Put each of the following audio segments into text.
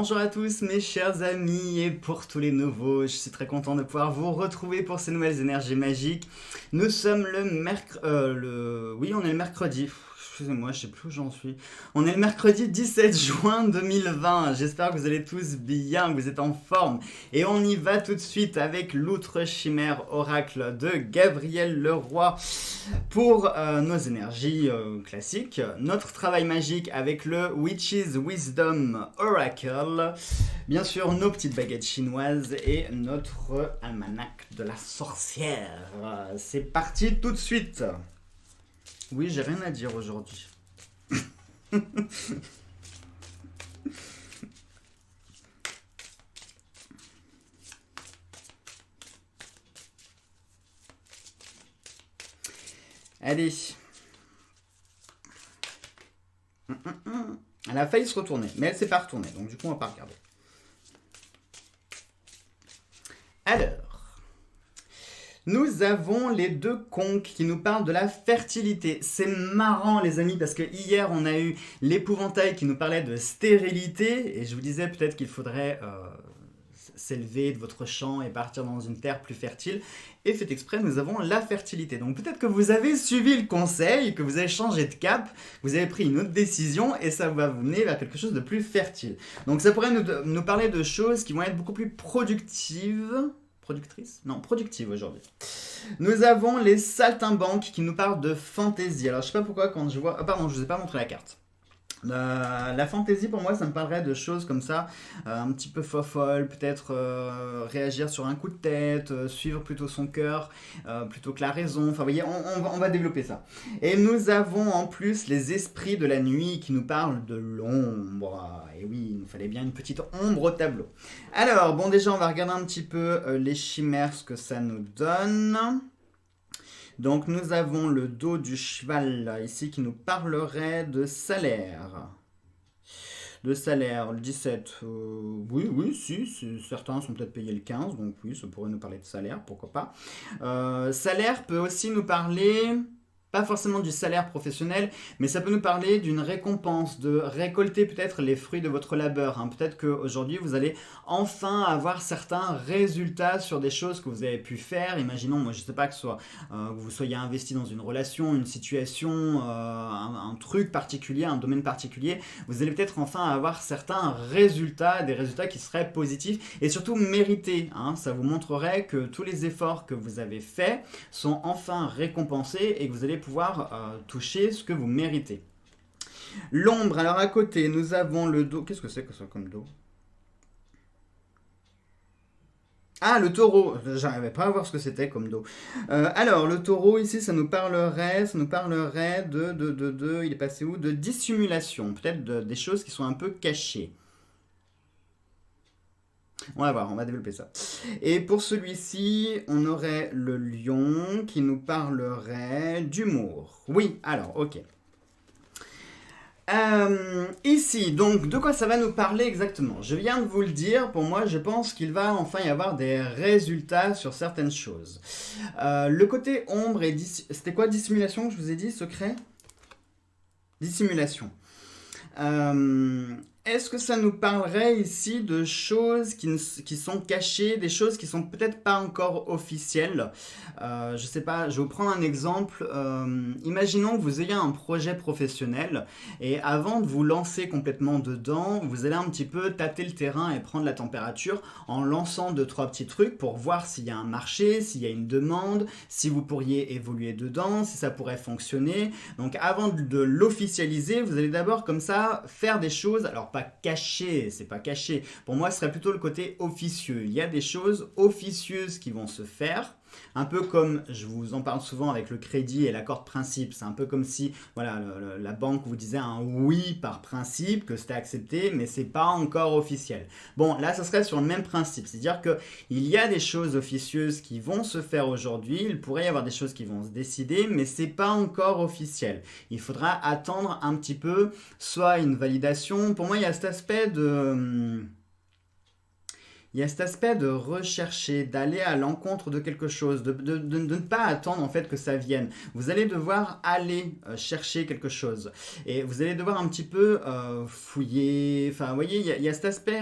Bonjour à tous mes chers amis et pour tous les nouveaux, je suis très content de pouvoir vous retrouver pour ces nouvelles énergies magiques. Nous sommes le Oui, on est le mercredi. Excusez-moi, je sais plus où j'en suis. On est le mercredi 17 juin 2020. J'espère que vous allez tous bien, que vous êtes en forme. Et on y va tout de suite avec l'outre chimère oracle de Gabriel Leroy pour nos énergies classiques. Notre travail magique avec le Witch's Wisdom Oracle. Bien sûr, nos petites baguettes chinoises et notre almanach de la sorcière. C'est parti tout de suite. Oui, j'ai rien à dire aujourd'hui. Allez. Elle a failli se retourner, mais elle s'est pas retournée, donc du coup on va pas regarder. Alors, nous avons les deux conques qui nous parlent de la fertilité. C'est marrant les amis parce que hier on a eu l'épouvantail qui nous parlait de stérilité et je vous disais peut-être qu'il faudrait s'élever de votre champ et partir dans une terre plus fertile. Et fait exprès, nous avons la fertilité. Donc peut-être que vous avez suivi le conseil, que vous avez changé de cap, vous avez pris une autre décision et ça va vous mener vers quelque chose de plus fertile. Donc ça pourrait nous parler de choses qui vont être beaucoup plus productives. Productrices? Non, productives aujourd'hui. Nous avons les saltimbanques qui nous parlent de fantaisie. Alors je sais pas pourquoi quand je vois... Ah pardon, je vous ai pas montré la carte. La fantaisie pour moi ça me parlerait de choses comme ça, un petit peu fofolle, peut-être réagir sur un coup de tête, suivre plutôt son cœur plutôt que la raison, enfin vous voyez on va développer ça. Et nous avons en plus les esprits de la nuit qui nous parlent de l'ombre, et oui il nous fallait bien une petite ombre au tableau. Alors bon déjà on va regarder un petit peu les chimères, ce que ça nous donne. Donc nous avons le dos du cheval là, ici qui nous parlerait de salaire. De salaire, le 17, oui, si, certains sont peut-être payés le 15, donc oui, ça pourrait nous parler de salaire, pourquoi pas. Salaire peut aussi nous parler, pas forcément du salaire professionnel, mais ça peut nous parler d'une récompense, de récolter peut-être les fruits de votre labeur. Hein. Peut-être qu'aujourd'hui, vous allez enfin avoir certains résultats sur des choses que vous avez pu faire. Imaginons, moi je ne sais pas, que vous soyez investi dans une relation, une situation, un truc particulier, un domaine particulier. Vous allez peut-être enfin avoir certains résultats, des résultats qui seraient positifs et surtout mérités. Hein. Ça vous montrerait que tous les efforts que vous avez faits sont enfin récompensés et que vous allez pouvoir toucher ce que vous méritez. L'ombre, alors à côté, nous avons le dos. Qu'est-ce que c'est que ça comme dos? Ah, le taureau. J'arrivais pas à voir ce que c'était comme dos. Alors, le taureau, ici, ça nous parlerait il est passé où? De dissimulation. Peut-être des choses qui sont un peu cachées. On va voir, on va développer ça. Et pour celui-ci, on aurait le lion qui nous parlerait d'humour. Oui, alors, ok. Ici, donc, de quoi ça va nous parler exactement? Je viens de vous le dire, pour moi, je pense qu'il va enfin y avoir des résultats sur certaines choses. Le côté ombre et... C'était quoi, dissimulation, que je vous ai dit, secret? Dissimulation. Est-ce que ça nous parlerait ici de choses qui sont cachées, des choses qui sont peut-être pas encore officielles? Je sais pas, je vais vous prendre un exemple. Imaginons que vous ayez un projet professionnel et avant de vous lancer complètement dedans, vous allez un petit peu tâter le terrain et prendre la température en lançant 2-3 petits trucs pour voir s'il y a un marché, s'il y a une demande, si vous pourriez évoluer dedans, si ça pourrait fonctionner. Donc avant de l'officialiser, vous allez d'abord comme ça faire des choses, alors pas cachées, c'est pas caché. Pour moi, ce serait plutôt le côté officieux. Il y a des choses officieuses qui vont se faire. Un peu comme, je vous en parle souvent avec le crédit et l'accord de principe, c'est un peu comme si voilà, la banque vous disait un oui par principe, que c'était accepté, mais c'est pas encore officiel. Bon, là, ça serait sur le même principe, c'est-à-dire qu'il y a des choses officieuses qui vont se faire aujourd'hui, il pourrait y avoir des choses qui vont se décider, mais c'est pas encore officiel. Il faudra attendre un petit peu, soit une validation. Pour moi, il y a cet aspect de... Il y a cet aspect de rechercher, d'aller à l'encontre de quelque chose, de ne pas attendre en fait que ça vienne. Vous allez devoir aller chercher quelque chose. Et vous allez devoir un petit peu fouiller. Enfin, vous voyez, il y a cet aspect,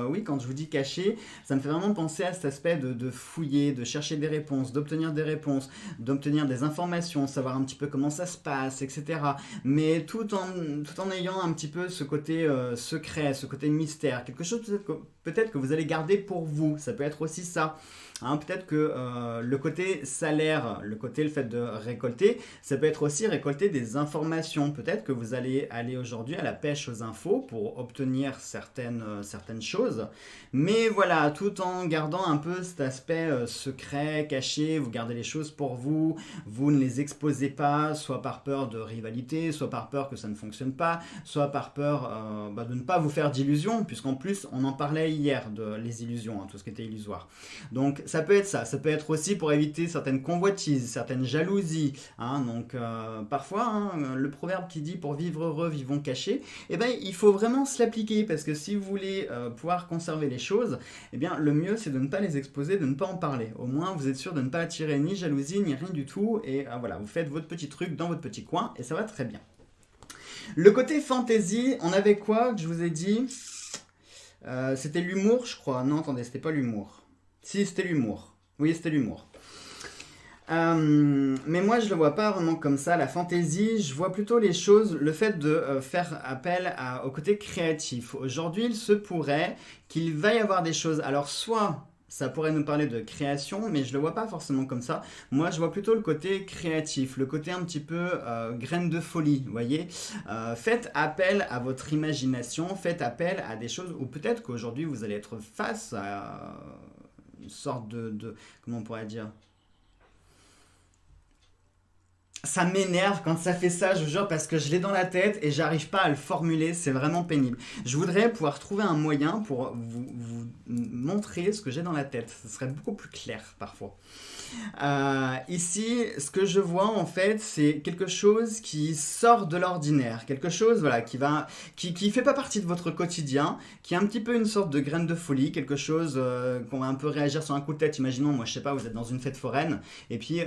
oui, quand je vous dis caché, ça me fait vraiment penser à cet aspect de fouiller, de chercher des réponses, d'obtenir des informations, savoir un petit peu comment ça se passe, etc. Mais tout en ayant un petit peu ce côté secret, ce côté mystère, quelque chose peut-être que vous allez garder pour vous. Ça peut être aussi ça. Hein, peut-être que le côté salaire, le fait de récolter, ça peut être aussi récolter des informations. Peut-être que vous allez aller aujourd'hui à la pêche aux infos pour obtenir certaines choses. Mais voilà, tout en gardant un peu cet aspect secret, caché, vous gardez les choses pour vous, vous ne les exposez pas, soit par peur de rivalité, soit par peur que ça ne fonctionne pas, soit par peur de ne pas vous faire d'illusions, puisqu'en plus on en parlait hier de les illusions, hein, tout ce qui était illusoire. Donc ça peut être ça peut être aussi pour éviter certaines convoitises, certaines jalousies. Hein, donc parfois, hein, le proverbe qui dit pour vivre heureux, vivons cachés, eh ben, il faut vraiment se l'appliquer parce que si vous voulez pouvoir conserver les choses, eh bien, le mieux c'est de ne pas les exposer, de ne pas en parler. Au moins vous êtes sûr de ne pas attirer ni jalousie ni rien du tout et voilà, vous faites votre petit truc dans votre petit coin et ça va très bien. Le côté fantasy, on avait quoi que je vous ai dit c'était l'humour, je crois. Non, attendez, c'était pas l'humour. Si, c'était l'humour. Oui, c'était l'humour. Mais moi, je le vois pas vraiment comme ça. La fantaisie, je vois plutôt les choses, le fait de faire appel au côté créatif. Aujourd'hui, il se pourrait qu'il va y avoir des choses. Alors, soit ça pourrait nous parler de création, mais je le vois pas forcément comme ça. Moi, je vois plutôt le côté créatif, le côté un petit peu graine de folie, vous voyez. Faites appel à votre imagination, faites appel à des choses où peut-être qu'aujourd'hui, vous allez être face à une sorte comment on pourrait dire, ça m'énerve quand ça fait ça, je vous jure, parce que je l'ai dans la tête et j'arrive pas à le formuler, c'est vraiment pénible. Je voudrais pouvoir trouver un moyen pour vous montrer ce que j'ai dans la tête, ce serait beaucoup plus clair parfois. Ici, ce que je vois en fait, c'est quelque chose qui sort de l'ordinaire, quelque chose voilà, qui fait pas partie de votre quotidien, qui est un petit peu une sorte de graine de folie, quelque chose qu'on va un peu réagir sur un coup de tête. Imaginons, moi je sais pas, vous êtes dans une fête foraine, et puis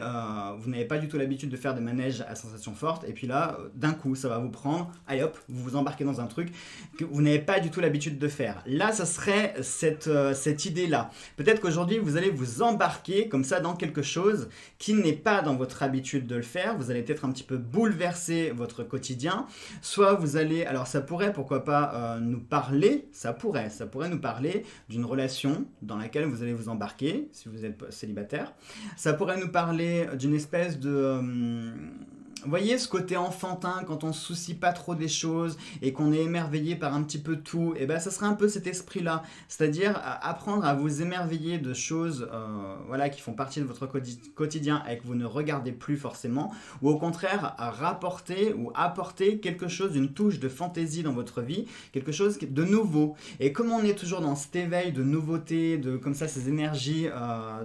vous n'avez pas du tout l'habitude de faire des manèges à sensation forte, et puis là, d'un coup, ça va vous prendre, allez hop, vous vous embarquez dans un truc que vous n'avez pas du tout l'habitude de faire. Là, ça serait cette idée-là. Peut-être qu'aujourd'hui, vous allez vous embarquer comme ça dans quelque chose qui n'est pas dans votre habitude de le faire. Vous allez peut-être un petit peu bouleverser votre quotidien. Soit vous allez, alors ça pourrait, pourquoi pas, nous parler, ça pourrait nous parler d'une relation dans laquelle vous allez vous embarquer, si vous êtes célibataire. Ça pourrait nous parler d'une espèce de vous voyez ce côté enfantin quand on se soucie pas trop des choses et qu'on est émerveillé par un petit peu tout, et ben ça serait un peu cet esprit-là, c'est-à-dire apprendre à vous émerveiller de choses voilà, qui font partie de votre quotidien et que vous ne regardez plus forcément, ou au contraire à rapporter ou apporter quelque chose, une touche de fantaisie dans votre vie, quelque chose de nouveau. Et comme on est toujours dans cet éveil de nouveauté, de comme ça ces énergies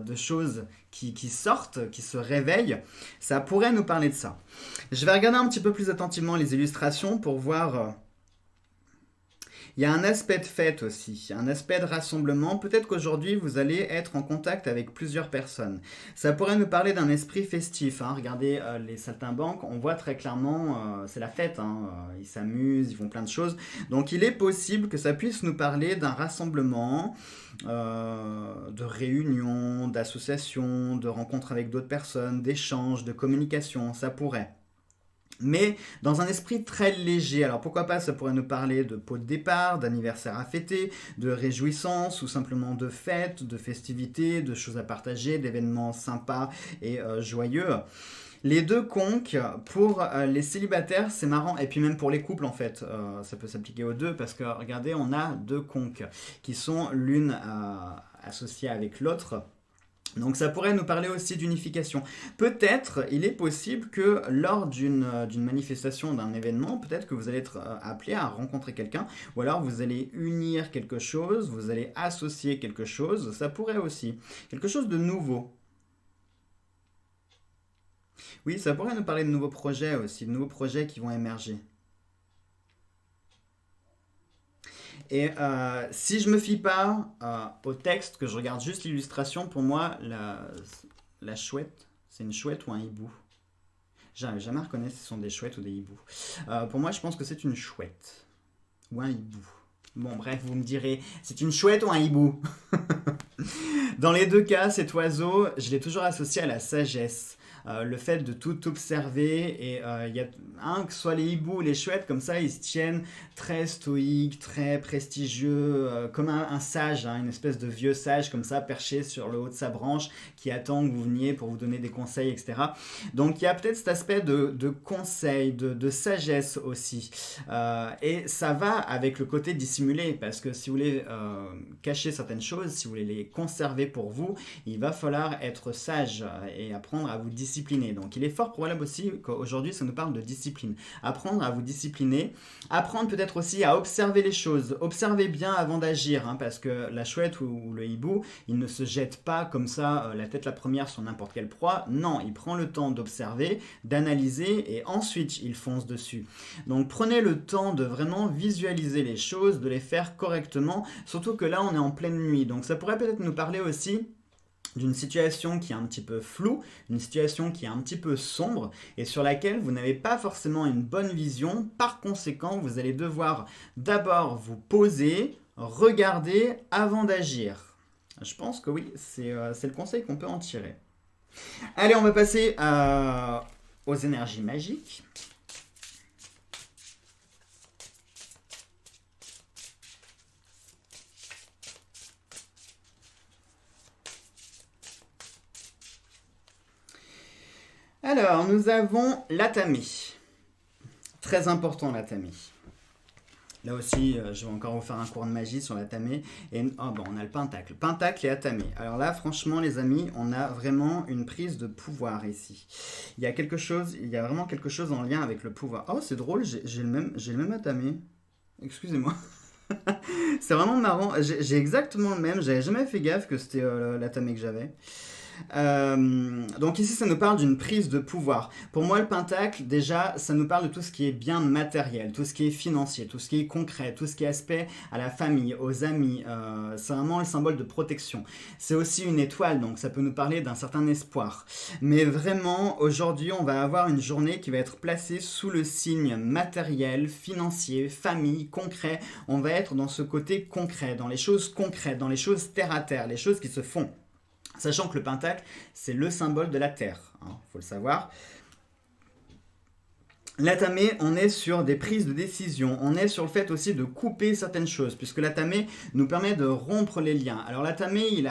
de choses qui sortent, qui se réveillent, ça pourrait nous parler de ça. Je vais regarder un petit peu plus attentivement les illustrations pour voir. Il y a un aspect de fête aussi, un aspect de rassemblement. Peut-être qu'aujourd'hui, vous allez être en contact avec plusieurs personnes. Ça pourrait nous parler d'un esprit festif. Hein. Regardez les saltimbanques, on voit très clairement, c'est la fête. Hein. Ils s'amusent, ils font plein de choses. Donc il est possible que ça puisse nous parler d'un rassemblement, de réunions, d'associations, de rencontres avec d'autres personnes, d'échanges, de communication. Ça pourrait. Mais dans un esprit très léger. Alors pourquoi pas, ça pourrait nous parler de pot de départ, d'anniversaire à fêter, de réjouissance ou simplement de fêtes, de festivités, de choses à partager, d'événements sympas et joyeux. Les deux conques, pour les célibataires, c'est marrant, et puis même pour les couples en fait, ça peut s'appliquer aux deux, parce que regardez, on a deux conques qui sont l'une associée avec l'autre. Donc ça pourrait nous parler aussi d'unification. Peut-être, il est possible que lors d'une manifestation, d'un événement, peut-être que vous allez être appelé à rencontrer quelqu'un, ou alors vous allez unir quelque chose, vous allez associer quelque chose, ça pourrait aussi. Quelque chose de nouveau. Oui, ça pourrait nous parler de nouveaux projets aussi, de nouveaux projets qui vont émerger. Et si je me fie pas au texte, que je regarde juste l'illustration, pour moi, la chouette, c'est une chouette ou un hibou? J'arrive jamais à reconnaître si ce sont des chouettes ou des hiboux. Pour moi, je pense que c'est une chouette ou un hibou. Bon, bref, vous me direz, c'est une chouette ou un hibou? Dans les deux cas, cet oiseau, je l'ai toujours associé à la sagesse. Le fait de tout observer, et il y a que ce soit les hiboux ou les chouettes, comme ça ils se tiennent très stoïques, très prestigieux, comme un sage, une espèce de vieux sage comme ça, perché sur le haut de sa branche, qui attend que vous veniez pour vous donner des conseils, etc. Donc il y a peut-être cet aspect de conseil, de sagesse aussi. Et ça va avec le côté dissimulé, parce que si vous voulez cacher certaines choses, si vous voulez les conserver pour vous, il va falloir être sage et apprendre à vous discipliner. Donc il est fort probable aussi qu'aujourd'hui ça nous parle de discipline. Apprendre à vous discipliner, apprendre peut-être aussi à observer les choses. Observez bien avant d'agir, parce que la chouette ou le hibou, il ne se jette pas comme ça la tête la première sur n'importe quelle proie. Non, il prend le temps d'observer, d'analyser et ensuite il fonce dessus. Donc prenez le temps de vraiment visualiser les choses, de les faire correctement, surtout que là on est en pleine nuit. Donc ça pourrait peut-être nous parler aussi d'une situation qui est un petit peu floue, une situation qui est un petit peu sombre et sur laquelle vous n'avez pas forcément une bonne vision. Par conséquent, vous allez devoir d'abord vous poser, regarder avant d'agir. Je pense que oui, c'est le conseil qu'on peut en tirer. Allez, on va passer aux énergies magiques. Alors, nous avons l'Atame. Très important l'Atame. Là aussi, je vais encore vous faire un cours de magie sur l'Atame. Et on a le Pentacle. Pentacle et Atame. Alors là, franchement, les amis, on a vraiment une prise de pouvoir ici. Il y a vraiment quelque chose en lien avec le pouvoir. Oh, c'est drôle, j'ai le même Atame. Excusez-moi. C'est vraiment marrant. J'ai exactement le même. J'avais jamais fait gaffe que c'était l'Atame que j'avais. Donc ici ça nous parle d'une prise de pouvoir. Pour moi le pentacle déjà ça nous parle de tout ce qui est bien matériel, tout ce qui est financier, tout ce qui est concret, tout ce qui est aspect à la famille, aux amis, c'est vraiment le symbole de protection. C'est aussi une étoile donc ça peut nous parler d'un certain espoir. Mais vraiment aujourd'hui on va avoir une journée qui va être placée sous le signe matériel, financier, famille, concret. On va être dans ce côté concret, dans les choses concrètes, dans les choses terre à terre, les choses qui se font. Sachant que le pentacle, c'est le symbole de la terre, faut le savoir. L'Atame, on est sur des prises de décision, on est sur le fait aussi de couper certaines choses, puisque l'Atame nous permet de rompre les liens. Alors l'Atame, il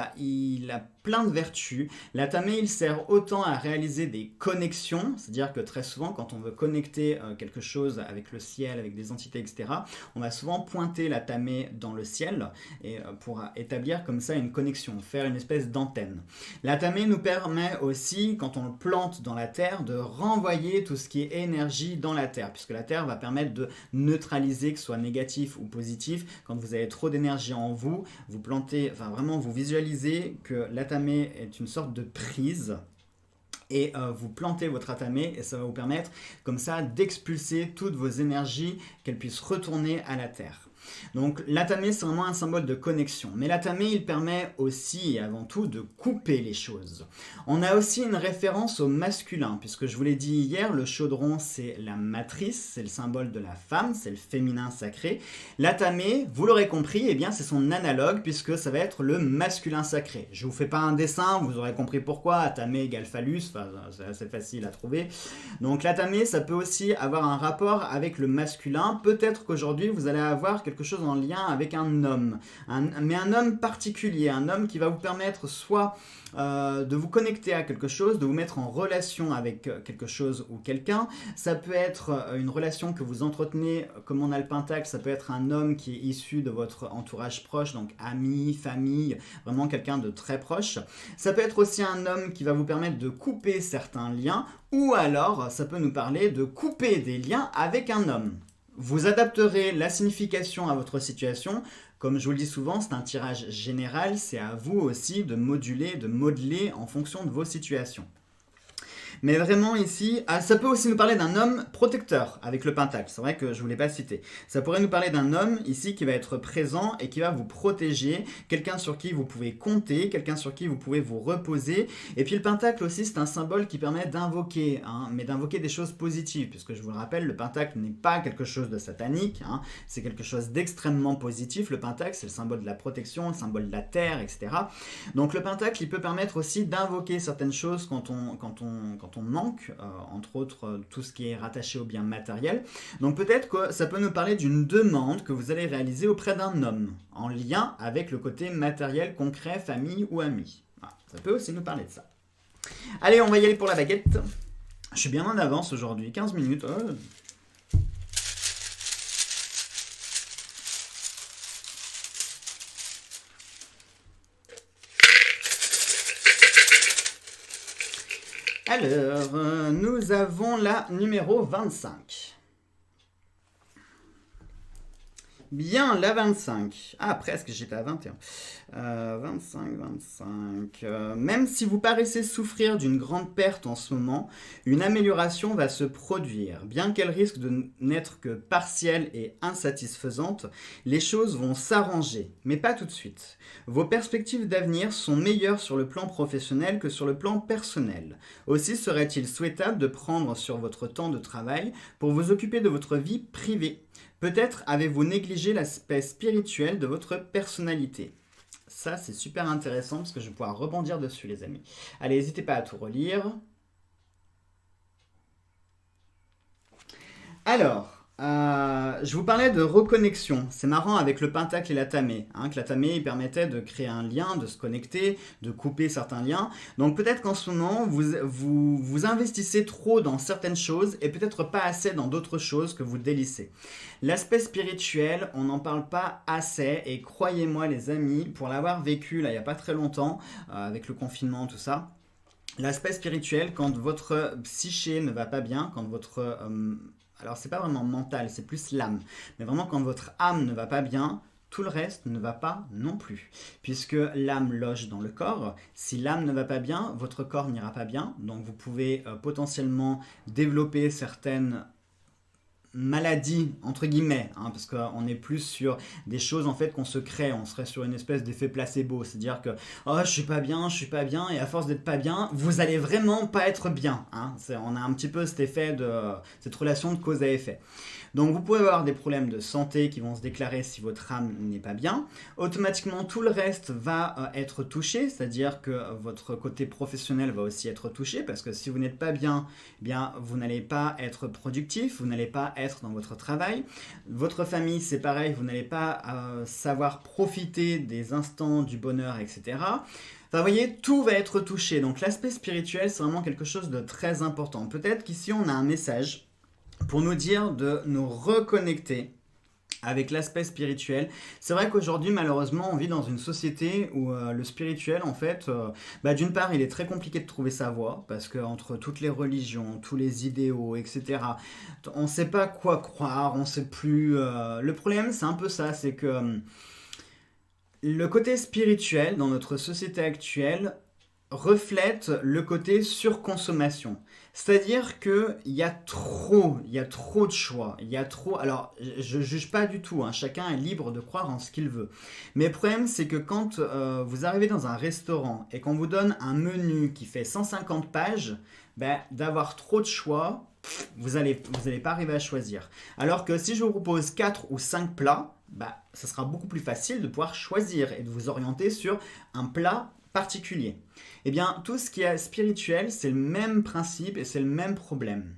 a plein de vertus. L'Atame, il sert autant à réaliser des connexions, c'est-à-dire que très souvent, quand on veut connecter quelque chose avec le ciel, avec des entités, etc., on va souvent pointer l'Atame dans le ciel et, pour établir comme ça une connexion, faire une espèce d'antenne. L'Atame nous permet aussi, quand on le plante dans la terre, de renvoyer tout ce qui est énergie dans la terre, puisque la terre va permettre de neutraliser, que ce soit négatif ou positif. Quand vous avez trop d'énergie en vous, vous plantez, vraiment vous visualisez que l'Atame est une sorte de prise et vous plantez votre Atame et ça va vous permettre comme ça d'expulser toutes vos énergies, qu'elles puissent retourner à la terre. Donc l'Atame c'est vraiment un symbole de connexion, mais l'Atame il permet aussi et avant tout de couper les choses. On a aussi une référence au masculin, puisque je vous l'ai dit hier, le chaudron c'est la matrice, c'est le symbole de la femme, c'est le féminin sacré. L'Atame, vous l'aurez compris, eh bien c'est son analogue, puisque ça va être le masculin sacré. Je vous fais pas un dessin, vous aurez compris pourquoi, Atame égale phallus, c'est assez facile à trouver. Donc l'Atame ça peut aussi avoir un rapport avec le masculin, peut-être qu'aujourd'hui vous allez avoir quelque chose en lien avec un homme, mais un homme particulier, un homme qui va vous permettre soit de vous connecter à quelque chose, de vous mettre en relation avec quelque chose ou quelqu'un. Ça peut être une relation que vous entretenez, comme on a le pentacle, ça peut être un homme qui est issu de votre entourage proche, donc ami, famille, vraiment quelqu'un de très proche. Ça peut être aussi un homme qui va vous permettre de couper certains liens, ou alors ça peut nous parler de couper des liens avec un homme. Vous adapterez la signification à votre situation. Comme je vous le dis souvent, c'est un tirage général. C'est à vous aussi de moduler, de modeler en fonction de vos situations. Mais vraiment ici, ça peut aussi nous parler d'un homme protecteur avec le pentacle. C'est vrai que je ne vous l'ai pas cité. Ça pourrait nous parler d'un homme ici qui va être présent et qui va vous protéger, quelqu'un sur qui vous pouvez compter, quelqu'un sur qui vous pouvez vous reposer. Et puis le pentacle aussi, c'est un symbole qui permet d'invoquer, mais d'invoquer des choses positives, puisque je vous le rappelle, le pentacle n'est pas quelque chose de satanique, c'est quelque chose d'extrêmement positif. Le pentacle, c'est le symbole de la protection, le symbole de la terre, etc. Donc le pentacle, il peut permettre aussi d'invoquer certaines choses quand on manque, entre autres tout ce qui est rattaché au bien matériel. Donc peut-être que ça peut nous parler d'une demande que vous allez réaliser auprès d'un homme, en lien avec le côté matériel, concret, famille ou ami. Voilà, ça peut aussi nous parler de ça. Allez, on va y aller pour la baguette. Je suis bien en avance aujourd'hui, 15 minutes. Alors, nous avons la numéro 25. Bien, la 25. Ah, presque, j'étais à 21. 25. Même si vous paraissez souffrir d'une grande perte en ce moment, une amélioration va se produire. Bien qu'elle risque de n'être que partielle et insatisfaisante, les choses vont s'arranger, mais pas tout de suite. Vos perspectives d'avenir sont meilleures sur le plan professionnel que sur le plan personnel. Aussi serait-il souhaitable de prendre sur votre temps de travail pour vous occuper de votre vie privée. Peut-être avez-vous négligé l'aspect spirituel de votre personnalité. Ça, c'est super intéressant parce que je vais pouvoir rebondir dessus, les amis. Allez, n'hésitez pas à tout relire. Alors, je vous parlais de reconnexion. C'est marrant avec le pentacle et la tamé. Que la tamé permettait de créer un lien, de se connecter, de couper certains liens. Donc peut-être qu'en ce moment, vous investissez trop dans certaines choses et peut-être pas assez dans d'autres choses que vous délaissez. L'aspect spirituel, on n'en parle pas assez. Et croyez-moi les amis, pour l'avoir vécu là il n'y a pas très longtemps, avec le confinement, tout ça, l'aspect spirituel, quand votre psyché ne va pas bien, quand votre... alors c'est pas vraiment mental, c'est plus l'âme. Mais vraiment quand votre âme ne va pas bien, tout le reste ne va pas non plus. Puisque l'âme loge dans le corps, si l'âme ne va pas bien, votre corps n'ira pas bien. Donc vous pouvez potentiellement développer certaines maladie entre guillemets, parce qu'on est plus sur des choses en fait qu'on se crée, on serait sur une espèce d'effet placebo, c'est-à-dire que oh je suis pas bien, et à force d'être pas bien, vous allez vraiment pas être bien, on a un petit peu cet effet de cette relation de cause à effet. Donc vous pouvez avoir des problèmes de santé qui vont se déclarer si votre âme n'est pas bien. Automatiquement, tout le reste va être touché, c'est-à-dire que votre côté professionnel va aussi être touché, parce que si vous n'êtes pas bien, eh bien vous n'allez pas être productif, vous n'allez pas être dans votre travail. Votre famille, c'est pareil, vous n'allez pas savoir profiter des instants du bonheur, etc. Enfin, vous voyez, tout va être touché. Donc l'aspect spirituel, c'est vraiment quelque chose de très important. Peut-être qu'ici, on a un message pour nous dire de nous reconnecter avec l'aspect spirituel. C'est vrai qu'aujourd'hui, malheureusement, on vit dans une société où le spirituel, en fait, d'une part, il est très compliqué de trouver sa voie, parce qu'entre toutes les religions, tous les idéaux, etc., on ne sait pas quoi croire, on ne sait plus... Le problème, c'est un peu ça, c'est que le côté spirituel dans notre société actuelle reflète le côté surconsommation. C'est-à-dire qu'il y a trop de choix, il y a trop... Alors, je ne juge pas du tout, chacun est libre de croire en ce qu'il veut. Mais le problème, c'est que quand vous arrivez dans un restaurant et qu'on vous donne un menu qui fait 150 pages, d'avoir trop de choix, vous n'allez pas arriver à choisir. Alors que si je vous propose 4 ou 5 plats, ça sera beaucoup plus facile de pouvoir choisir et de vous orienter sur un plat particulier. Eh bien, tout ce qui est spirituel, c'est le même principe et c'est le même problème.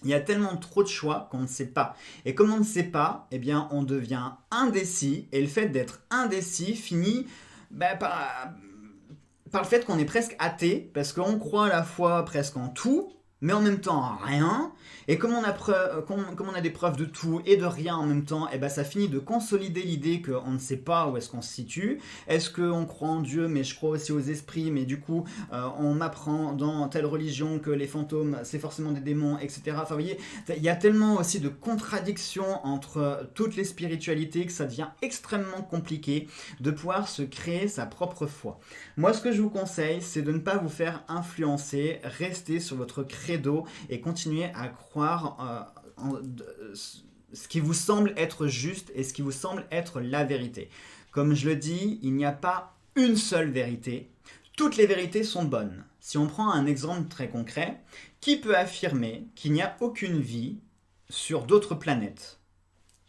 Il y a tellement trop de choix qu'on ne sait pas. Et comme on ne sait pas, eh bien, on devient indécis. Et le fait d'être indécis finit par le fait qu'on est presque athée, parce qu'on croit à la fois presque en tout, mais en même temps rien. Et comme comme on a des preuves de tout et de rien en même temps, et ben ça finit de consolider l'idée qu'on ne sait pas où est-ce qu'on se situe. Est-ce qu'on croit en Dieu, mais je crois aussi aux esprits, mais du coup on m'apprend dans telle religion que les fantômes c'est forcément des démons, etc. Enfin vous voyez, il y a tellement aussi de contradictions entre toutes les spiritualités que ça devient extrêmement compliqué de pouvoir se créer sa propre foi. Moi ce que je vous conseille, c'est de ne pas vous faire influencer, rester sur votre credo et continuer à croire ce qui vous semble être juste et ce qui vous semble être la vérité. Comme je le dis, il n'y a pas une seule vérité. Toutes les vérités sont bonnes. Si on prend un exemple très concret, qui peut affirmer qu'il n'y a aucune vie sur d'autres planètes ?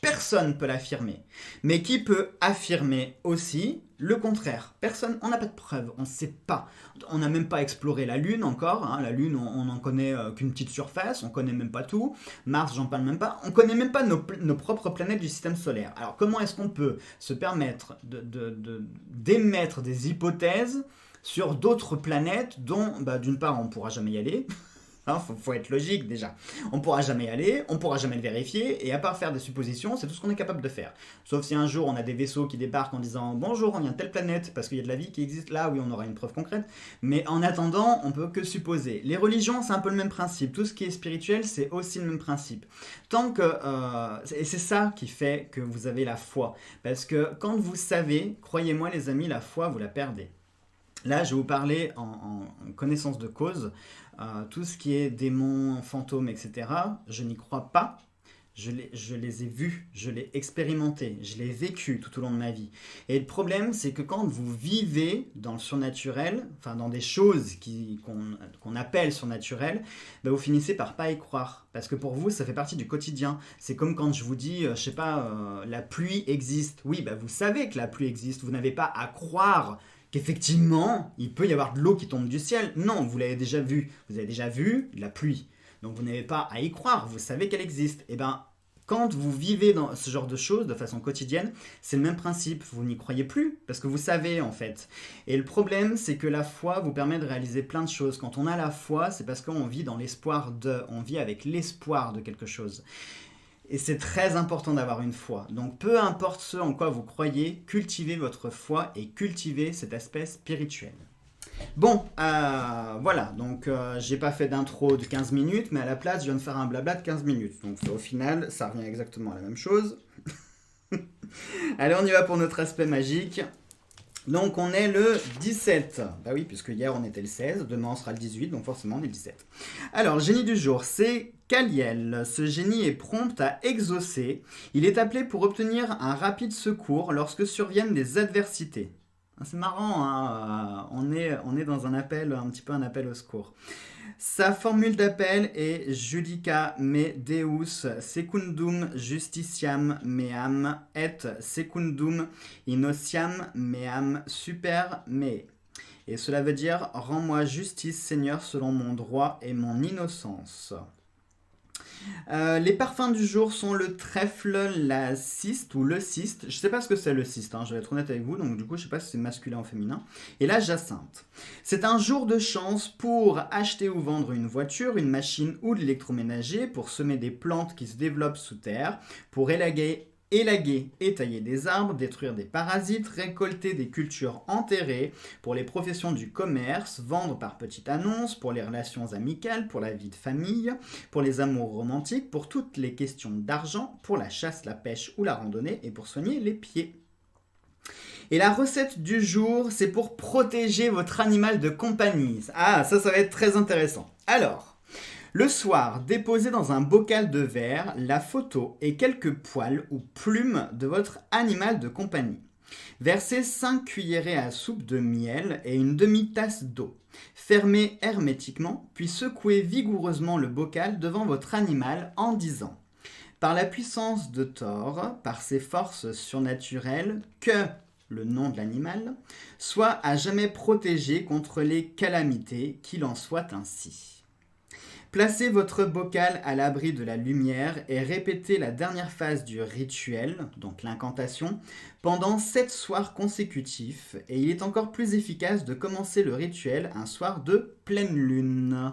Personne ne peut l'affirmer. Mais qui peut affirmer aussi le contraire ? Personne, on n'a pas de preuves, on ne sait pas. On n'a même pas exploré la Lune encore. Hein. La Lune, on n'en connaît qu'une petite surface, on ne connaît même pas tout. Mars, j'en parle même pas. On ne connaît même pas nos propres planètes du système solaire. Alors comment est-ce qu'on peut se permettre d'émettre des hypothèses sur d'autres planètes dont, d'une part, on ne pourra jamais y aller. Faut être logique déjà. On ne pourra jamais y aller, on ne pourra jamais le vérifier, et à part faire des suppositions, c'est tout ce qu'on est capable de faire. Sauf si un jour on a des vaisseaux qui débarquent en disant « Bonjour, on vient de telle planète, parce qu'il y a de la vie qui existe là, oui, on aura une preuve concrète. » Mais en attendant, on peut que supposer. Les religions, c'est un peu le même principe. Tout ce qui est spirituel, c'est aussi le même principe. Tant que... et c'est ça qui fait que vous avez la foi. Parce que quand vous savez, croyez-moi les amis, la foi, vous la perdez. Là, je vais vous parler en connaissance de cause. Tout ce qui est démons, fantômes, etc., je n'y crois pas. Je les ai vus, je l'ai expérimenté, je l'ai vécu tout au long de ma vie. Et le problème, c'est que quand vous vivez dans le surnaturel, enfin dans des choses qu'on appelle surnaturelles, vous finissez par pas y croire. Parce que pour vous, ça fait partie du quotidien. C'est comme quand je vous dis, je sais pas, la pluie existe. Oui, vous savez que la pluie existe, vous n'avez pas à croire qu'effectivement, il peut y avoir de l'eau qui tombe du ciel. Non, vous l'avez déjà vu. Vous avez déjà vu la pluie. Donc vous n'avez pas à y croire, vous savez qu'elle existe. Et quand vous vivez dans ce genre de choses de façon quotidienne, c'est le même principe. Vous n'y croyez plus, parce que vous savez en fait. Et le problème, c'est que la foi vous permet de réaliser plein de choses. Quand on a la foi, c'est parce qu'on vit dans l'espoir on vit avec l'espoir de quelque chose. Et c'est très important d'avoir une foi. Donc peu importe ce en quoi vous croyez, cultivez votre foi et cultivez cet aspect spirituel. Bon, voilà, donc j'ai pas fait d'intro de 15 minutes, mais à la place, je viens de faire un blabla de 15 minutes. Donc au final, ça revient exactement à la même chose. Allez, on y va pour notre aspect magique. Donc on est le 17. Bah oui, puisque hier on était le 16, demain on sera le 18, donc forcément on est le 17. Alors, le génie du jour, c'est Kaliel. Ce génie est prompt à exaucer. Il est appelé pour obtenir un rapide secours lorsque surviennent des adversités. C'est marrant, hein, on est dans un petit peu un appel au secours. Sa formule d'appel est Judica me Deus secundum justitiam meam et secundum innociam meam super me. Et cela veut dire « Rends-moi justice, Seigneur, selon mon droit et mon innocence ». Les parfums du jour sont le trèfle, la cyste ou le cyste. Je ne sais pas ce que c'est le cyste, je vais être honnête avec vous, donc du coup je ne sais pas si c'est masculin ou féminin. Et la jacinthe. C'est un jour de chance pour acheter ou vendre une voiture, une machine ou de l'électroménager, pour semer des plantes qui se développent sous terre, pour élaguer et tailler des arbres, détruire des parasites, récolter des cultures enterrées, pour les professions du commerce, vendre par petite annonce, pour les relations amicales, pour la vie de famille, pour les amours romantiques, pour toutes les questions d'argent, pour la chasse, la pêche ou la randonnée, et pour soigner les pieds. Et la recette du jour, c'est pour protéger votre animal de compagnie. Ah, ça va être très intéressant. Alors, le soir, déposez dans un bocal de verre la photo et quelques poils ou plumes de votre animal de compagnie. Versez 5 cuillerées à soupe de miel et une demi-tasse d'eau. Fermez hermétiquement, puis secouez vigoureusement le bocal devant votre animal en disant « Par la puissance de Thor, par ses forces surnaturelles, que le nom de l'animal soit à jamais protégé contre les calamités, qu'il en soit ainsi. » Placez votre bocal à l'abri de la lumière et répétez la dernière phase du rituel, donc l'incantation, pendant 7 soirs consécutifs, et il est encore plus efficace de commencer le rituel un soir de pleine lune.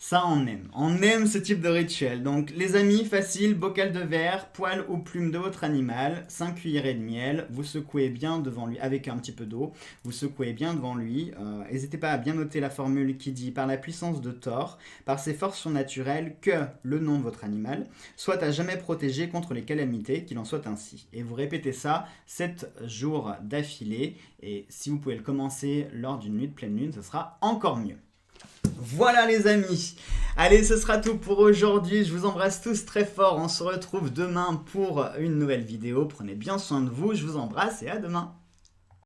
Ça, on aime ce type de rituel. Donc, les amis, facile, bocal de verre, poil ou plume de votre animal, 5 cuillerées de miel, vous secouez bien devant lui, avec un petit peu d'eau, vous secouez bien devant lui. N'hésitez pas à bien noter la formule qui dit « Par la puissance de Thor, par ses forces surnaturelles, que le nom de votre animal soit à jamais protégé contre les calamités, qu'il en soit ainsi. » Et vous répétez ça 7 jours d'affilée. Et si vous pouvez le commencer lors d'une nuit de pleine lune, ce sera encore mieux. Voilà les amis, allez ce sera tout pour aujourd'hui, je vous embrasse tous très fort, on se retrouve demain pour une nouvelle vidéo, prenez bien soin de vous, je vous embrasse et à demain.